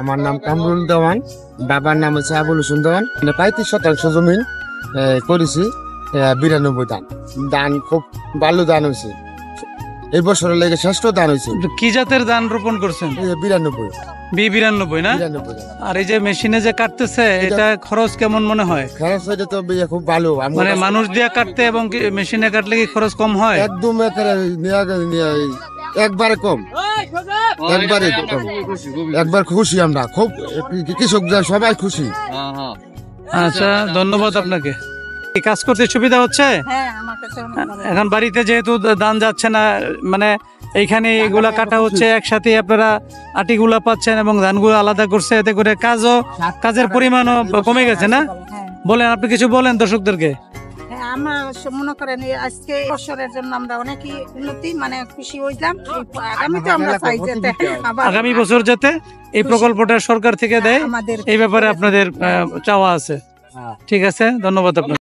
আমার নাম কামরুল দেওয়ান, বাবার নাম হচ্ছে আবুল হোসেন দেওয়ান। 35 শতাংশ জমিন করেছি 92 ধান। ধান খুব ভালো ধান হয়েছে, এই বছরের লেগে শ্রেষ্ঠ ধান হয়েছে। কি জাতের ধান রোপণ করছেন? 92 B92 না? 92 ধান। আর এই যে মেশিনে যে কাটতেছে, এটা খরচ কেমন মনে হয়? খরচ হইতে তো খুব ভালো। মানে মানুষ দিয়ে কাটতে এবং মেশিনে কাটলে কি খরচ কম হয়? একদম একবারে কম, একবারে কম, একবার খুশি আমরা খুব, কৃষক সবাই খুশি। আচ্ছা, ধন্যবাদ আপনাকে। এই কাজ করতে সুবিধা হচ্ছে? এখন বাড়িতে যেহেতু ধান যাচ্ছে না, মানে এইখানে এগুলা কাটা হচ্ছে, একসাথে আপনারা আটিগুলা পাচ্ছেন এবং ধানগুলো আলাদা করছে, এতে করে কাজের পরিমাণও কমে গেছে না? বলেন, আপনি কিছু বলেন দর্শকদেরকে। আমরা মনে করেন আজকে বছরের জন্য আমরা অনেকই উন্নতি মানে খুশি হইলাম। আগামীতে আমরা চাই যাতে আগামী বছর যাতে এই প্রকল্পটা সরকার থেকে দেয়, এই ব্যাপারে আপনাদের চাওয়া আছে। ঠিক আছে, ধন্যবাদ আপনাকে।